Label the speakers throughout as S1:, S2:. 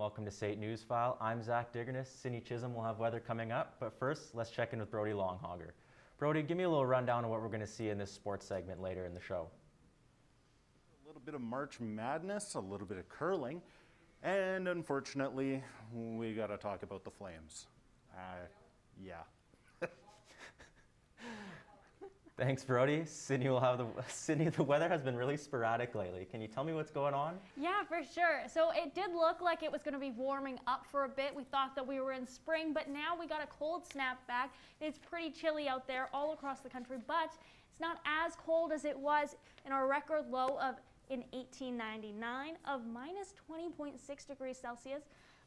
S1: welcome to SAIT News File. I'm Zach Diggerness. Sydney Chisholm will have weather coming up, but first, let's check in with Brody Longhogger. Brody, give me a little rundown of what we're going to see in this sports segment later in the show.
S2: A little bit of March Madness, a little bit of curling, and unfortunately, we got to talk about the Flames. Yeah.
S1: Thanks, Brody. Sydney, the weather has been really sporadic lately. Can you tell me what's going on?
S3: Yeah, for sure. So it did look like it was going to be warming up for a bit. We thought that we were in spring, but now we got a cold snap back. It's pretty chilly out there all across the country, but it's not as cold as it was in our record low in 1899 of minus 20.6 degrees Celsius,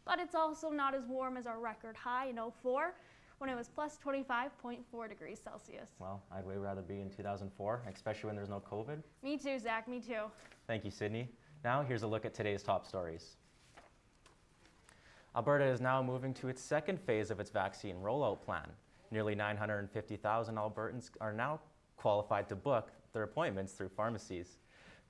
S3: but it's also not as warm as our record high in 04. When it was plus 25.4 degrees Celsius.
S1: Well, I'd way rather be in 2004, especially when there's no COVID.
S3: Me too, Zach, me too.
S1: Thank you, Sydney. Now here's a look at today's top stories. Alberta is now moving to its second phase of its vaccine rollout plan. Nearly 950,000 Albertans are now qualified to book their appointments through pharmacies.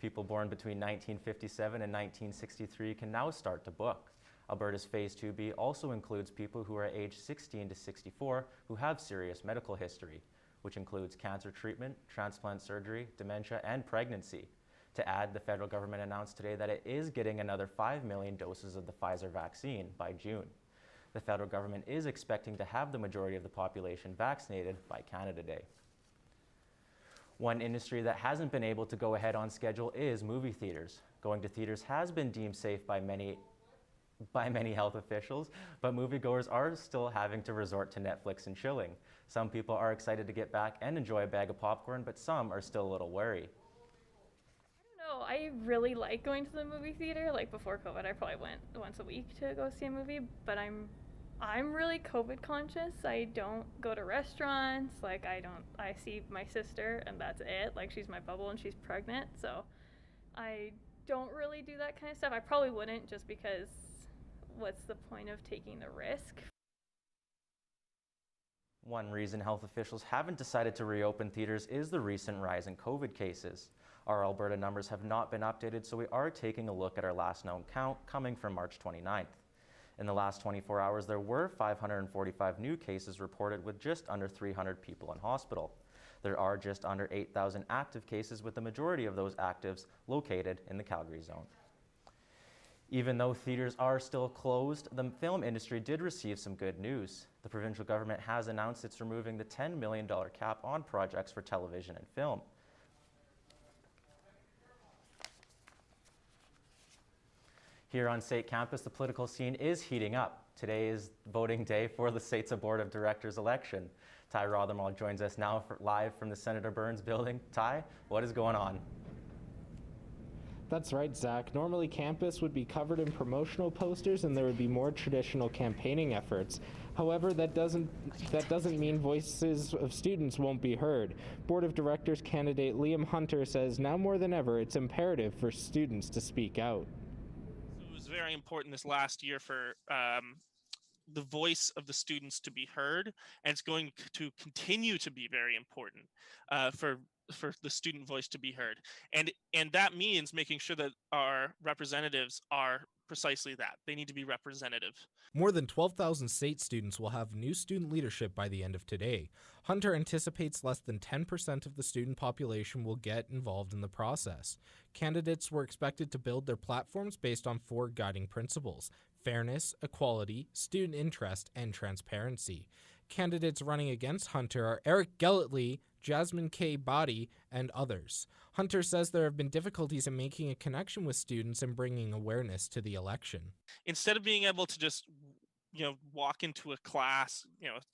S1: People born between 1957 and 1963 can now start to book. Alberta's Phase 2B also includes people who are aged 16 to 64 who have serious medical history, which includes cancer treatment, transplant surgery, dementia, and pregnancy. To add, the federal government announced today that it is getting another 5 million doses of the Pfizer vaccine by June. The federal government is expecting to have the majority of the population vaccinated by Canada Day. One industry that hasn't been able to go ahead on schedule is movie theaters. Going to theaters has been deemed safe by many health officials, but moviegoers are still having to resort to Netflix and chilling. Some people are excited to get back and enjoy a bag of popcorn, but some are still a little wary.
S4: I don't know, I really like going to the movie theater. Like before COVID, I probably went once a week to go see a movie, but I'm really COVID conscious. I don't go to restaurants. Like I see my sister and that's it. Like she's my bubble and she's pregnant, so I don't really do that kind of stuff. I probably wouldn't, just because what's the point of taking the risk?
S1: One reason health officials haven't decided to reopen theaters is the recent rise in COVID cases. Our Alberta numbers have not been updated, so we are taking a look at our last known count coming from March 29th. In the last 24 hours, there were 545 new cases reported with just under 300 people in hospital. There are just under 8,000 active cases, with the majority of those actives located in the Calgary zone. Even though theaters are still closed, the film industry did receive some good news. The provincial government has announced it's removing the $10 million cap on projects for television and film. Here on SAIT campus, the political scene is heating up. Today is voting day for the SAIT's Board of Directors election. Ty Rothermall joins us now live from the Senator Burns building. Ty, what is going on?
S5: That's right, Zach. Normally campus would be covered in promotional posters and there would be more traditional campaigning efforts. However, that doesn't mean voices of students won't be heard. Board of Directors candidate Liam Hunter says now more than ever it's imperative for students to speak out.
S6: It was very important this last year for the voice of the students to be heard, and it's going to continue to be very important for the student voice to be heard. And that means making sure that our representatives are precisely that. They need to be representative.
S7: More than 12,000 SAIT students will have new student leadership by the end of today. Hunter anticipates less than 10% of the student population will get involved in the process. Candidates were expected to build their platforms based on 4 guiding principles: fairness, equality, student interest, and transparency. Candidates running against Hunter are Eric Gellatly, Jasmine K. Body, and others. Hunter says there have been difficulties in making a connection with students and bringing awareness to the election.
S6: Instead of being able to just walk into a class,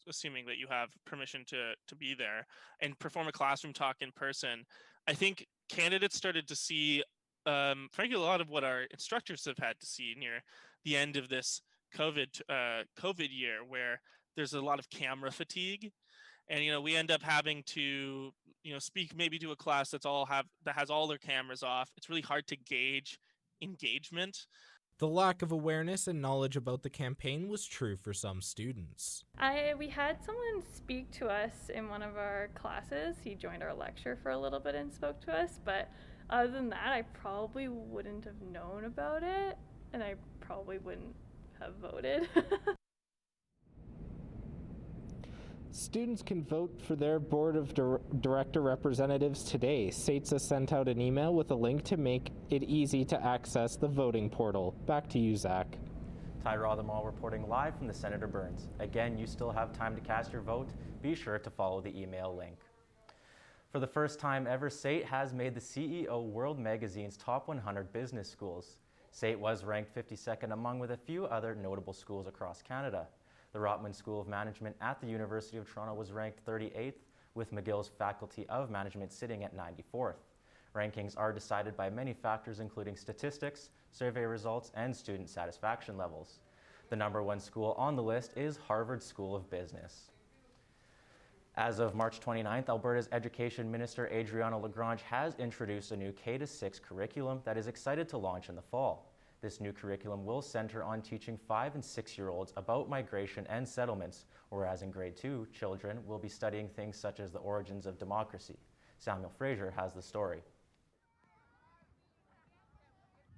S6: assuming that you have permission to be there, and perform a classroom talk in person, I think candidates started to see, frankly, a lot of what our instructors have had to see near the end of this COVID year, where there's a lot of camera fatigue, and we end up having to speak maybe to a class that has all their cameras off. It's really hard to gauge engagement.
S7: The lack of awareness and knowledge about the campaign was true for some students.
S4: We had someone speak to us in one of our classes. He joined our lecture for a little bit and spoke to us, but other than that, I probably wouldn't have known about it, and I probably wouldn't have voted.
S5: Students can vote for their board of director representatives today. SATSA sent out an email with a link to make it easy to access the voting portal. Back to you, Zach.
S1: Ty Rothermall reporting live from the Senator Burns. Again, you still have time to cast your vote. Be sure to follow the email link. For the first time ever, SAIT has made the CEO World Magazine's Top 100 Business Schools. SAIT was ranked 52nd among with a few other notable schools across Canada. The Rotman School of Management at the University of Toronto was ranked 38th, with McGill's Faculty of Management sitting at 94th. Rankings are decided by many factors including statistics, survey results, and student satisfaction levels. The #1 school on the list is Harvard School of Business. As of March 29th, Alberta's Education Minister Adriana Lagrange has introduced a new K-6 curriculum that is excited to launch in the fall. This new curriculum will center on teaching 5- and 6-year-olds about migration and settlements, whereas in grade 2, children will be studying things such as the origins of democracy. Samuel Fraser has the story.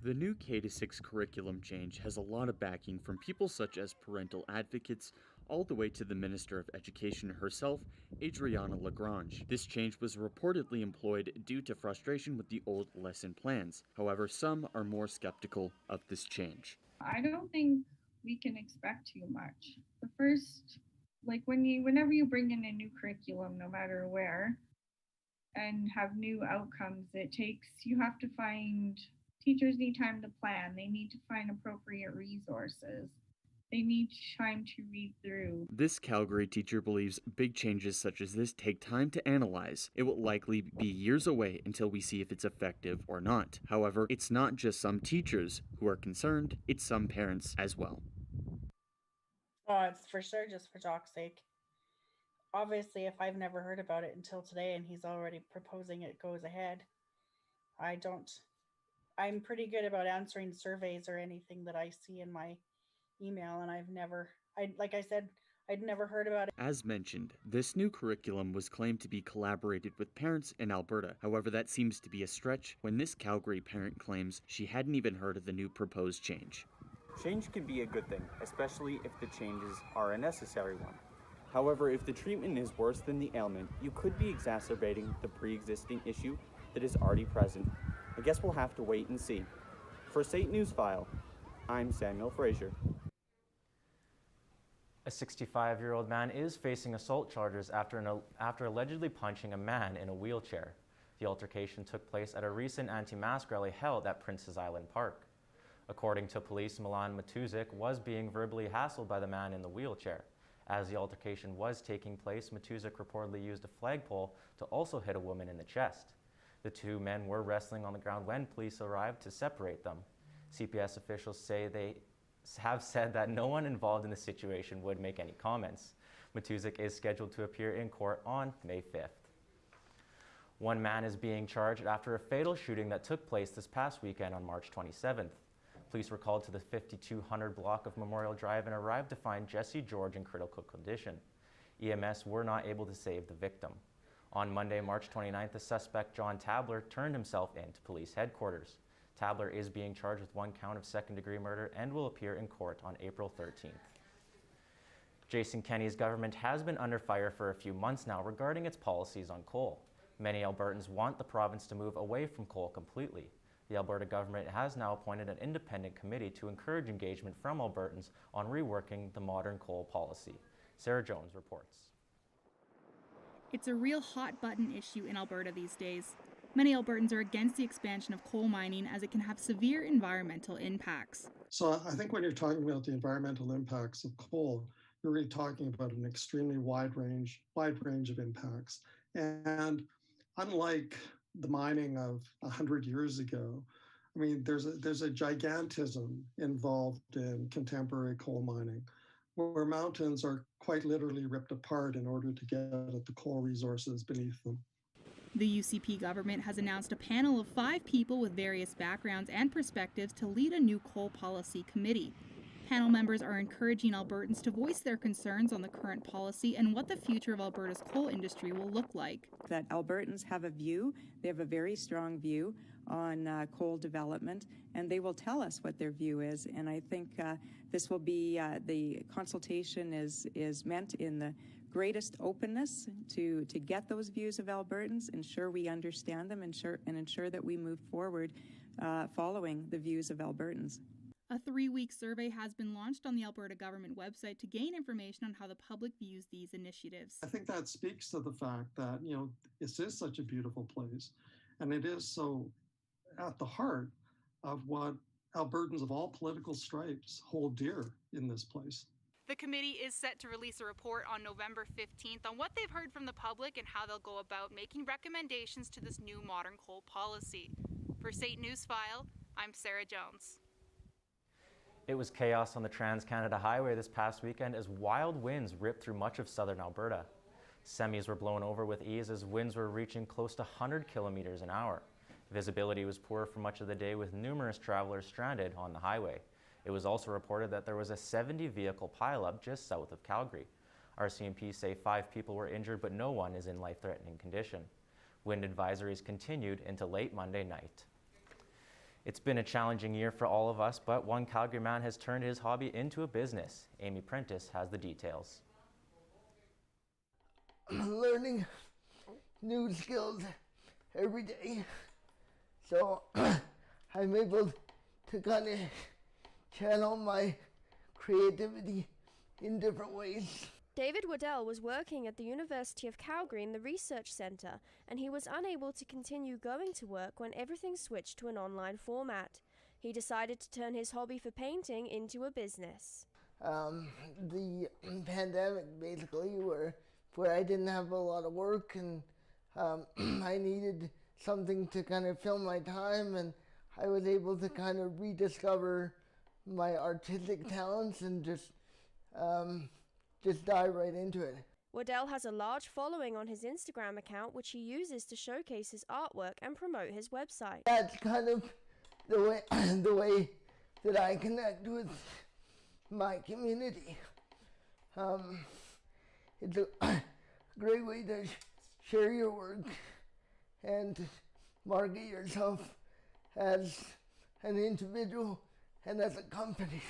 S8: The new K-6 curriculum change has a lot of backing from people such as parental advocates, all the way to the Minister of Education herself, Adriana Lagrange. This change was reportedly employed due to frustration with the old lesson plans. However, some are more skeptical of this change.
S9: I don't think we can expect too much. The first, whenever you bring in a new curriculum, no matter where, and have new outcomes, you have to find, teachers need time to plan. They need to find appropriate resources. They need time to read through.
S8: This Calgary teacher believes big changes such as this take time to analyze. It will likely be years away until we see if it's effective or not. However, it's not just some teachers who are concerned, it's some parents as well.
S10: Oh, it's for sure just for talk's sake. Obviously, if I've never heard about it until today and he's already proposing it goes ahead, I'm pretty good about answering surveys or anything that I see in my email, and I'd never heard about it.
S8: As mentioned, this new curriculum was claimed to be collaborated with parents in Alberta. However, that seems to be a stretch when this Calgary parent claims she hadn't even heard of the new proposed change.
S11: Change can be a good thing, especially if the changes are a necessary one. However, if the treatment is worse than the ailment, you could be exacerbating the pre-existing issue that is already present. I guess we'll have to wait and see. For SAIT News File, I'm Samuel Fraser.
S1: A 65-year-old man is facing assault charges after allegedly punching a man in a wheelchair. The altercation took place at a recent anti-mask rally held at Prince's Island Park. According to police, Milan Matuzik was being verbally hassled by the man in the wheelchair. As the altercation was taking place, Matuzik reportedly used a flagpole to also hit a woman in the chest. The two men were wrestling on the ground when police arrived to separate them. CPS officials say they have said that no one involved in the situation would make any comments. Matuzik is scheduled to appear in court on May 5th. One man is being charged after a fatal shooting that took place this past weekend on March 27th. Police were called to the 5200 block of Memorial Drive and arrived to find Jesse George in critical condition. EMS were not able to save the victim. On Monday, March 29th, the suspect, John Tabler, turned himself in to police headquarters. Tabler is being charged with 1 count of second-degree murder and will appear in court on April 13th. Jason Kenney's government has been under fire for a few months now regarding its policies on coal. Many Albertans want the province to move away from coal completely. The Alberta government has now appointed an independent committee to encourage engagement from Albertans on reworking the modern coal policy. Sarah Jones reports.
S12: It's a real hot-button issue in Alberta these days. Many Albertans are against the expansion of coal mining as it can have severe environmental impacts.
S13: So I think when you're talking about the environmental impacts of coal, you're really talking about an extremely wide range of impacts. And unlike the mining of 100 years ago, I mean, there's a gigantism involved in contemporary coal mining, where mountains are quite literally ripped apart in order to get at the coal resources beneath them.
S12: The UCP government has announced a panel of 5 people with various backgrounds and perspectives to lead a new coal policy committee. Panel members are encouraging Albertans to voice their concerns on the current policy and what the future of Alberta's coal industry will look like.
S14: That Albertans have a view, they have a very strong view on coal development, and they will tell us what their view is. And I think this will be, the consultation is meant in the greatest openness to get those views of Albertans, ensure we understand them, ensure that we move forward following the views of Albertans.
S12: A 3-week survey has been launched on the Alberta government website to gain information on how the public views these initiatives.
S13: I think that speaks to the fact that, this is such a beautiful place, and it is so at the heart of what Albertans of all political stripes hold dear in this place.
S12: The committee is set to release a report on November 15th on what they've heard from the public and how they'll go about making recommendations to this new modern coal policy. For State News File, I'm Sarah Jones.
S1: It was chaos on the TransCanada Highway this past weekend as wild winds ripped through much of southern Alberta. Semis were blown over with ease as winds were reaching close to 100 kilometers an hour. Visibility was poor for much of the day with numerous travelers stranded on the highway. It was also reported that there was a 70-vehicle pileup just south of Calgary. RCMP say 5 people were injured, but no one is in life-threatening condition. Wind advisories continued into late Monday night. It's been a challenging year for all of us, but one Calgary man has turned his hobby into a business. Amy Prentice has the details.
S15: I'm learning new skills every day, so I'm able to kind of channel my creativity in different ways.
S16: David Waddell was working at the University of Calgary in the Research Centre, and he was unable to continue going to work when everything switched to an online format. He decided to turn his hobby for painting into a business.
S15: The pandemic basically, where I didn't have a lot of work and I needed something to kind of fill my time, and I was able to kind of rediscover my artistic talents and just dive right into it.
S16: Waddell has a large following on his Instagram account, which he uses to showcase his artwork and promote his website.
S15: That's kind of the way that I connect with my community. It's a great way to share your work and market yourself as an individual and as a company.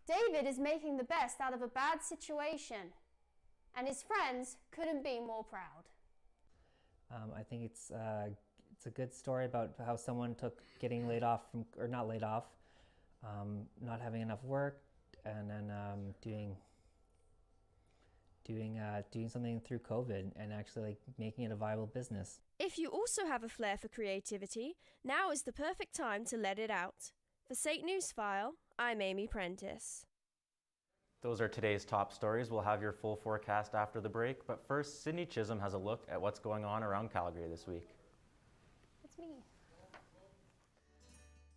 S17: David is making the best out of a bad situation, and his friends couldn't be more proud.
S18: I think it's a good story about how someone took getting laid off from, or not laid off, not having enough work, and then doing something through COVID and actually making it a viable business.
S16: If you also have a flair for creativity, now is the perfect time to let it out. For State News File, I'm Amy Prentice.
S1: Those are today's top stories. We'll have your full forecast after the break, but first, Sydney Chisholm has a look at what's going on around Calgary this week.
S3: It's me.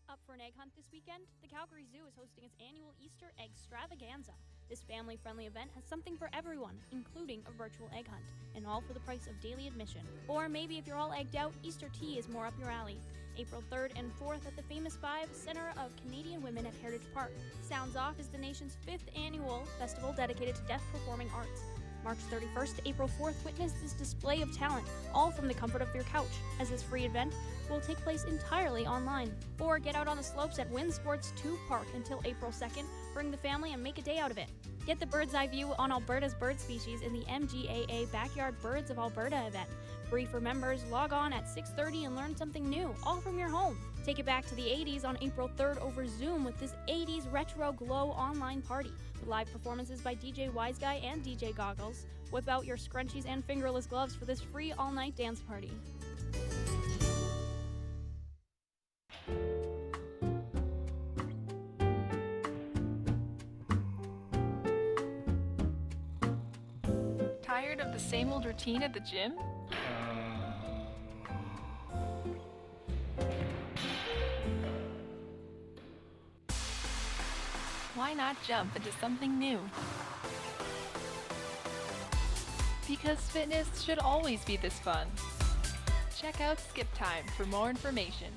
S3: Up for an egg hunt this weekend? The Calgary Zoo is hosting its annual Easter Eggstravaganza. This family-friendly event has something for everyone, including a virtual egg hunt, and all for the price of daily admission. Or maybe if you're all egged out, Easter tea is more up your alley. April 3rd and 4th at the Famous Five Center of Canadian Women at Heritage Park. Sounds Off is the nation's 5th annual festival dedicated to deaf performing arts. March 31st to April 4th, witness this display of talent, all from the comfort of your couch, as this free event will take place entirely online. Or get out on the slopes at Wind Sports 2 Park until April 2nd, bring the family and make a day out of it. Get the bird's eye view on Alberta's bird species in the MGAA Backyard Birds of Alberta event. Free for members, log on at 6:30 and learn something new, all from your home. Take it back to the 80s on April 3rd over Zoom with this 80s Retro Glow online party. With live performances by DJ Wiseguy and DJ Goggles. Whip out your scrunchies and fingerless gloves for this free all-night dance party.
S19: Tired of the same old routine at the gym? Why not jump into something new? Because fitness should always be this fun. Check out Skip Time for more information.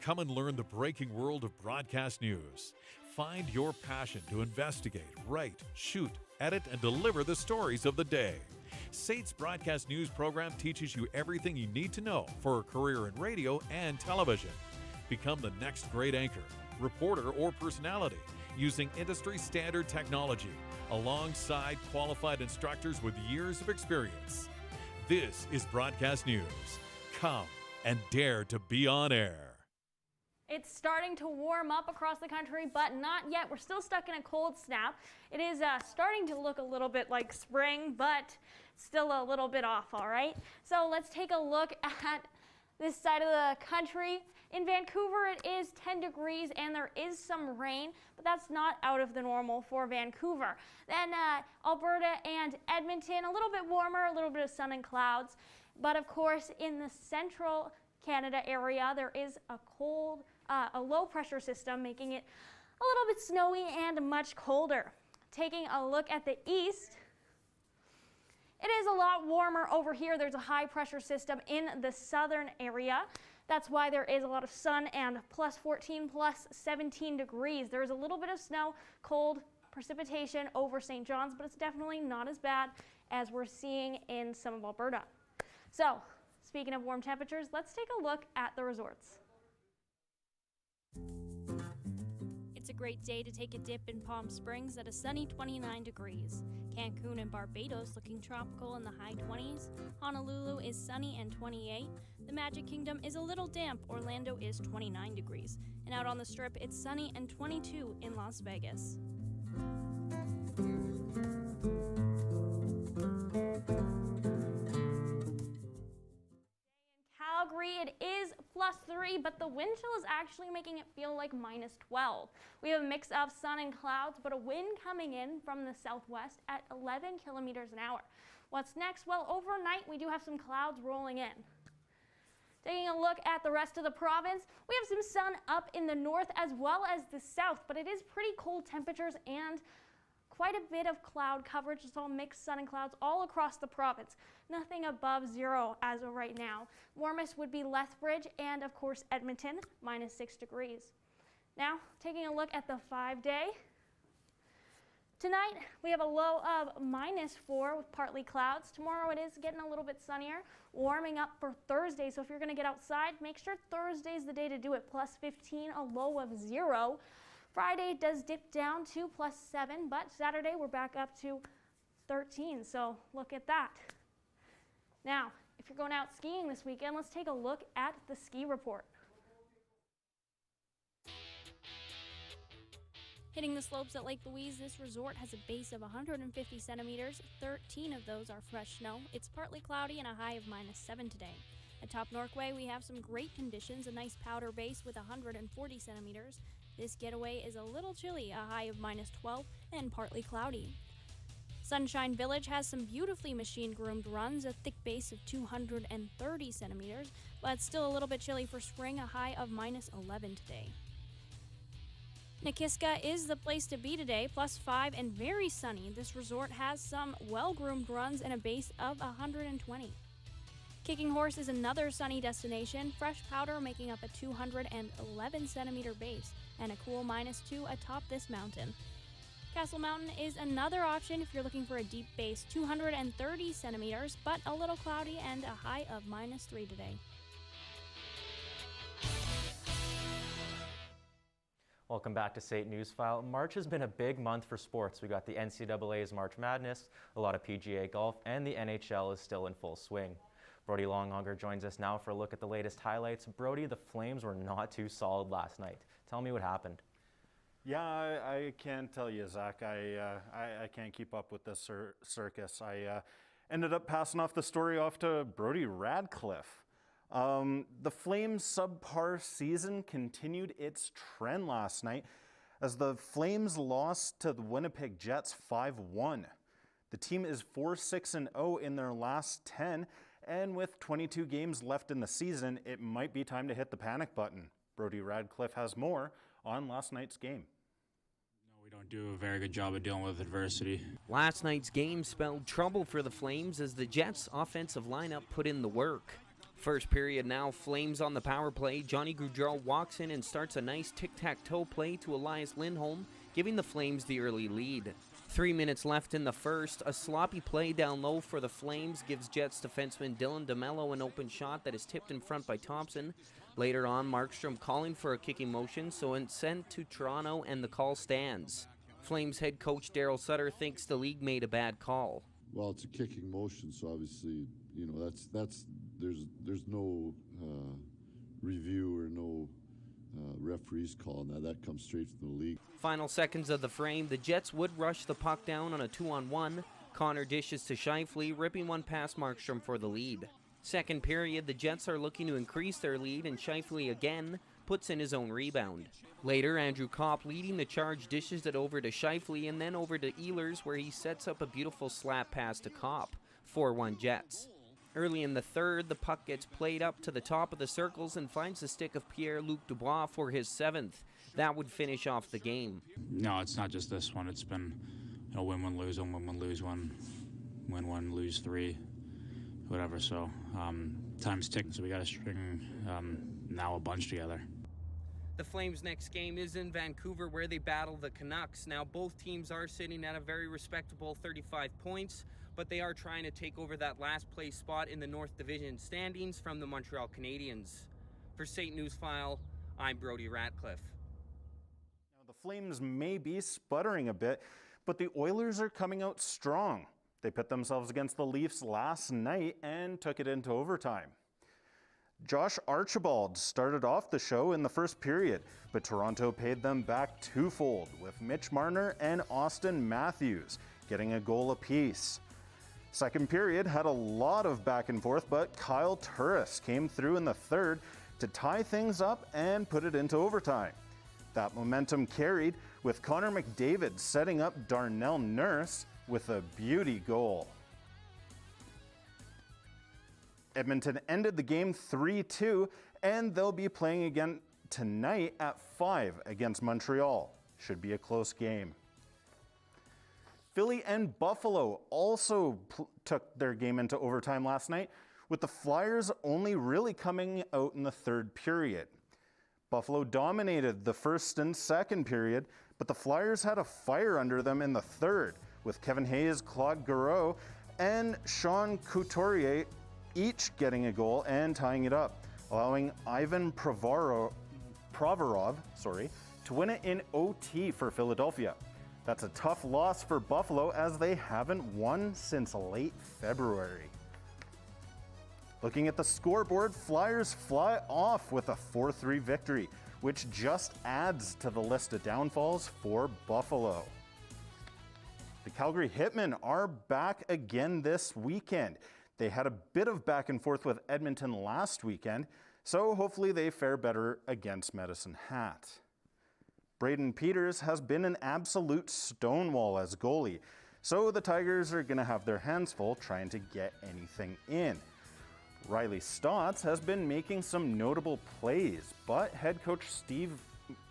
S20: Come and learn the breaking world of broadcast news. Find your passion to investigate, write, shoot, edit, and deliver the stories of the day. SAIT's broadcast news program teaches you everything you need to know for a career in radio and television. Become the next great anchor, reporter, or personality using industry standard technology alongside qualified instructors with years of experience. This is Broadcast News. Come and dare to be on air.
S3: It's starting to warm up across the country, but not yet. We're still stuck in a cold snap. It is starting to look a little bit like spring, but still a little bit off, all right? So let's take a look at this side of the country. In Vancouver, it is 10 degrees and there is some rain, but that's not out of the normal for Vancouver. Then Alberta and Edmonton, a little bit warmer, a little bit of sun and clouds. But of course, in the central Canada area, there is a low pressure system making it a little bit snowy and much colder. Taking a look at the east, it is a lot warmer over here. There's a high pressure system in the southern area. That's why there is a lot of sun and plus 14, plus 17 degrees. There is a little bit of snow, cold precipitation over St. John's, but it's definitely not as bad as we're seeing in some of Alberta. So, speaking of warm temperatures, let's take a look at the resorts.
S21: It's a great day to take a dip in Palm Springs at a sunny 29 degrees. Cancun and Barbados looking tropical in the high 20s. Honolulu is sunny and 28. The Magic Kingdom is a little damp. Orlando is 29 degrees. And out on the Strip, it's sunny and 22 in Las Vegas.
S3: Calgary, it is +3, but the wind chill is actually making it feel like -12. We have a mix of sun and clouds, but a wind coming in from the southwest at 11 kilometers an hour. What's next? Well, overnight we do have some clouds rolling in. Taking a look at the rest of the province, we have some sun up in the north as well as the south, but it is pretty cold temperatures and quite a bit of cloud coverage. It's all mixed sun and clouds all across the province. Nothing above 0 as of right now. Warmest would be Lethbridge and, of course, Edmonton, -6 degrees. Now, taking a look at the 5-day. Tonight, we have a low of -4 with partly clouds. Tomorrow, it is getting a little bit sunnier, warming up for Thursday. So if you're going to get outside, make sure Thursday is the day to do it. +15, a low of 0. Friday does dip down to +7, but Saturday we're back up to 13, so look at that. Now, if you're going out skiing this weekend, let's take a look at the ski report.
S21: Hitting the slopes at Lake Louise, this resort has a base of 150 centimeters. 13 of those are fresh snow. It's partly cloudy and a high of -7 today. Atop Norquay, we have some great conditions, a nice powder base with 140 centimeters. This getaway is a little chilly, a high of -12 and partly cloudy. Sunshine Village has some beautifully machine-groomed runs, a thick base of 230 centimeters, but still a little bit chilly for spring, a high of -11 today. Nakiska is the place to be today, +5 and very sunny. This resort has some well-groomed runs and a base of 120. Kicking Horse is another sunny destination, fresh powder making up a 211 centimeter base and a cool -2 atop this mountain. Castle Mountain is another option if you're looking for a deep base, 230 centimeters, but a little cloudy and a high of -3 today.
S1: Welcome back to SAIT Newsfile. March has been a big month for sports. We got the NCAA's March Madness, a lot of PGA golf, and the NHL is still in full swing. Brody Longhonger joins us now for a look at the latest highlights. Brody, the Flames were not too solid last night. Tell me what happened.
S2: Yeah, I can't tell you, Zach. I can't keep up with this circus. I ended up passing off the story off to Brody Radcliffe. The Flames' subpar season continued its trend last night as the Flames lost to the Winnipeg Jets 5-1. The team is 4-6-0 in their last 10, and with 22 games left in the season, it might be time to hit the panic button. Brody Radcliffe has more on last night's game.
S22: We don't do a very good job of dealing with adversity.
S23: Last night's game spelled trouble for the Flames as the Jets' offensive lineup put in the work.
S6: First period now, Flames on the power play. Johnny Gaudreau walks in and starts a nice tic-tac-toe play to Elias Lindholm, giving the Flames the early lead. 3 minutes left in the first. A sloppy play down low for the Flames gives Jets defenseman Dylan DeMello an open shot that is tipped in front by Thompson. Later on, Markstrom calling for a kicking motion, so it's sent to Toronto and the call stands. Flames head coach Daryl Sutter thinks the league made a bad call.
S7: Well, it's a kicking motion, so obviously, you know, that's there's no review or no referee's call. Now that comes straight from the league.
S6: Final seconds of the frame, the Jets would rush the puck down on a 2-on-1. Connor dishes to Scheifele, ripping one past Markstrom for the lead. Second period, the Jets are looking to increase their lead, and Scheifele again puts in his own rebound. Later, Andrew Kopp, leading the charge, dishes it over to Scheifele and then over to Ehlers, where he sets up a beautiful slap pass to Kopp. 4-1 Jets. Early in the third, the puck gets played up to the top of the circles and finds the stick of Pierre-Luc Dubois for his 7th. That would finish off the game.
S22: No, it's not just this one. It's been, you know, win one, lose one, win one, lose one, win one, lose three, whatever. So time's ticking, so we got to string now a bunch together.
S6: The Flames' next game is in Vancouver, where they battle the Canucks. Now, both teams are sitting at a very respectable 35 points, but they are trying to take over that last place spot in the North Division standings from the Montreal Canadiens. For St. News File, I'm Brody Ratcliffe.
S2: Now, the Flames may be sputtering a bit, but the Oilers are coming out strong. They pit themselves against the Leafs last night and took it into overtime. Josh Archibald started off the show in the first period, but Toronto paid them back twofold, with Mitch Marner and Austin Matthews getting a goal apiece. Second period had a lot of back and forth, but Kyle Turris came through in the third to tie things up and put it into overtime. That momentum carried, with Connor McDavid setting up Darnell Nurse with a beauty goal. Edmonton ended the game 3-2, and they'll be playing again tonight at 5 against Montreal. Should be a close game. Philly and Buffalo also took their game into overtime last night, with the Flyers only really coming out in the third period. Buffalo dominated the first and second period, but the Flyers had a fire under them in the third, with Kevin Hayes, Claude Giroux, and Sean Couturier each getting a goal and tying it up, allowing Ivan Provorov to win it in OT for Philadelphia. That's a tough loss for Buffalo, as they haven't won since late February. Looking at the scoreboard, Flyers fly off with a 4-3 victory, which just adds to the list of downfalls for Buffalo. The Calgary Hitmen are back again this weekend. They had a bit of back and forth with Edmonton last weekend, so hopefully they fare better against Medicine Hat. Braden Peters has been an absolute stonewall as goalie, so the Tigers are going to have their hands full trying to get anything in. Riley Stotts has been making some notable plays, but head coach Steve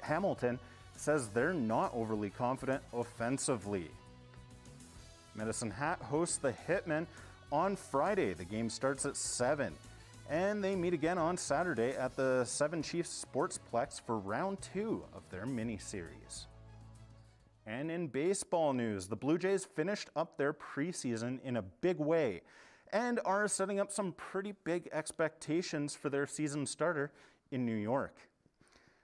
S2: Hamilton says they're not overly confident offensively. Medicine Hat hosts the Hitmen on Friday. The game starts at 7, and they meet again on Saturday at the Seven Chiefs Sportsplex for round 2 of their mini-series. And in baseball news, the Blue Jays finished up their preseason in a big way and are setting up some pretty big expectations for their season starter in New York.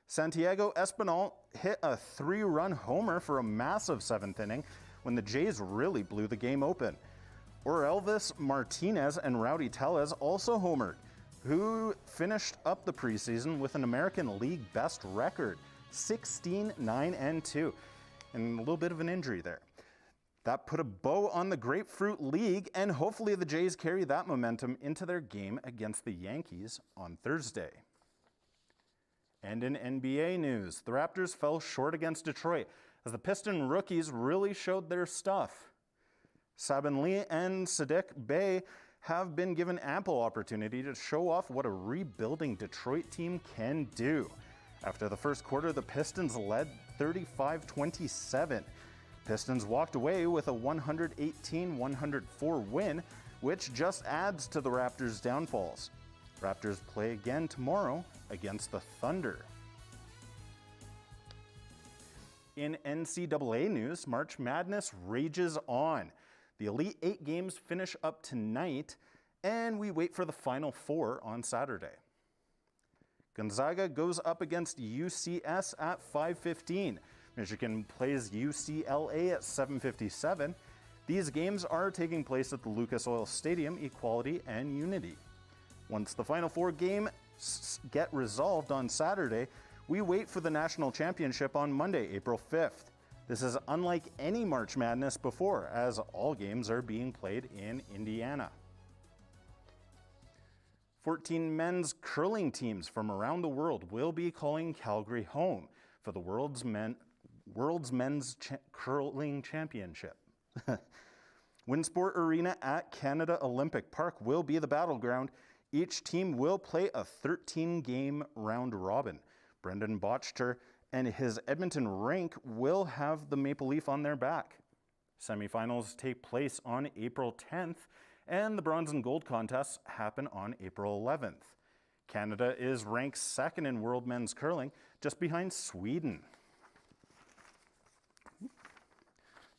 S2: Santiago Espinal hit a 3-run homer for a massive 7th inning when the Jays really blew the game open. Orelvis Martinez and Rowdy Tellez also homered, who finished up the preseason with an American League best record, 16-9-2, and a little bit of an injury there. That put a bow on the Grapefruit League, and hopefully the Jays carry that momentum into their game against the Yankees on Thursday. And in NBA news, the Raptors fell short against Detroit as the Piston rookies really showed their stuff. Sabin Lee and Saddiq Bey have been given ample opportunity to show off what a rebuilding Detroit team can do. After the first quarter, the Pistons led 35-27. Pistons walked away with a 118-104 win, which just adds to the Raptors' downfalls. Raptors play again tomorrow against the Thunder. In NCAA news, March Madness rages on. The Elite Eight games finish up tonight, and we wait for the Final Four on Saturday. Gonzaga goes up against UCS at 5:15. Michigan plays UCLA at 7:57. These games are taking place at the Lucas Oil Stadium, Equality and Unity. Once the Final Four games get resolved on Saturday, we wait for the national championship on Monday, April 5th. This is unlike any March Madness before, as all games are being played in Indiana. 14 men's curling teams from around the world will be calling Calgary home for the World's Men's Curling Championship. Winsport Arena at Canada Olympic Park will be the battleground. Each team will play a 13-game round robin. Brendan Botchter and his Edmonton rink will have the Maple Leaf on their back. Semifinals take place on April 10th, and the bronze and gold contests happen on April 11th. Canada is ranked second in world men's curling, just behind Sweden.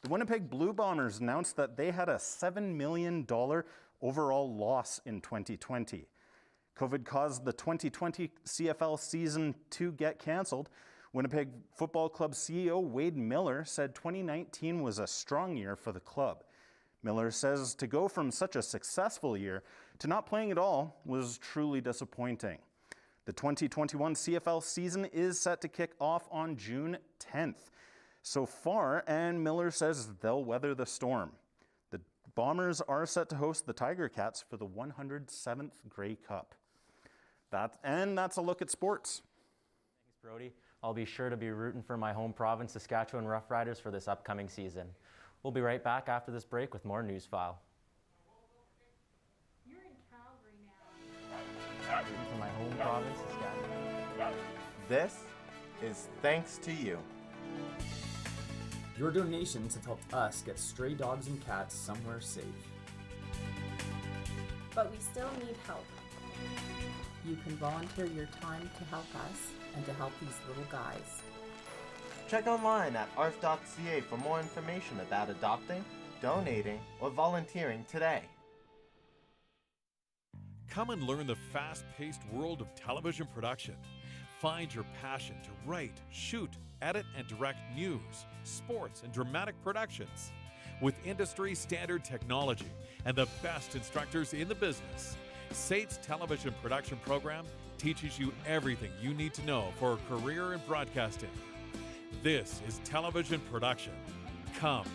S2: The Winnipeg Blue Bombers announced that they had a $7 million overall loss in 2020. COVID caused the 2020 CFL season to get canceled. Winnipeg Football Club CEO Wade Miller said 2019 was a strong year for the club. Miller says to go from such a successful year to not playing at all was truly disappointing. The 2021 CFL season is set to kick off on June 10th so far, and Miller says they'll weather the storm. The Bombers are set to host the Tiger Cats for the 107th Grey Cup. That's a look at sports.
S1: Thanks, Brody. I'll be sure to be rooting for my home province, Saskatchewan Roughriders, for this upcoming season. We'll be right back after this break with more News File.
S3: You're in Calgary now.
S1: Rooting for my home province, Saskatchewan.
S4: This is thanks to you.
S5: Your donations have helped us get stray dogs and cats somewhere safe.
S23: But we still need help. You can volunteer your time to help us and to help these little guys.
S4: Check online at arf.ca for more information about adopting, donating, or volunteering today.
S20: Come and learn the fast-paced world of television production. Find your passion to write, shoot, edit, and direct news, sports, and dramatic productions. With industry-standard technology and the best instructors in the business, SAIT's television production program teaches you everything you need to know for a career in broadcasting. This is television production. Come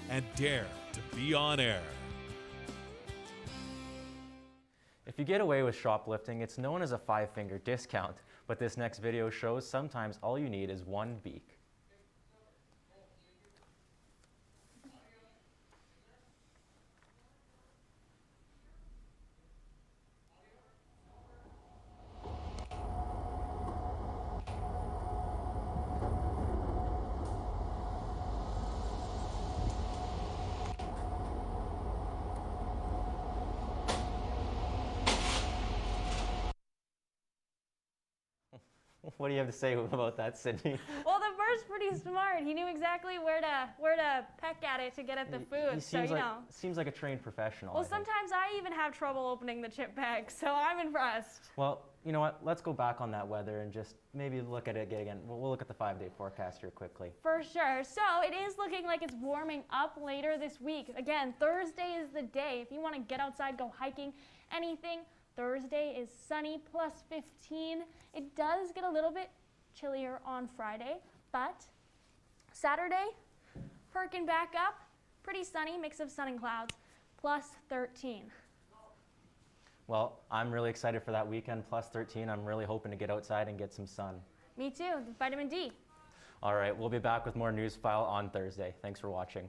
S20: and dare to be on air.
S1: If you get away with shoplifting, it's known as a 5-finger discount, but this next video shows sometimes all you need is one beak. What do you have to say about that, Sydney?
S3: Well, the bird's pretty smart. He knew exactly where to peck at it to get at the food.
S1: He
S3: so,
S1: seems like a trained professional.
S3: Well, sometimes I even have trouble opening the chip bag, so I'm impressed.
S1: Well, you know what? Let's go back on that weather and just maybe look at it again. We'll look at the 5-day forecast here quickly.
S3: For sure. So it is looking like it's warming up later this week. Again, Thursday is the day. If you want to get outside, go hiking, anything, Thursday is sunny, plus 15. It does get a little bit chillier on Friday, but Saturday, perking back up, pretty sunny, mix of sun and clouds, plus 13.
S1: Well, I'm really excited for that weekend, plus 13. I'm really hoping to get outside and get some sun.
S3: Me too, vitamin D.
S1: All right, we'll be back with more News File on Thursday. Thanks for watching.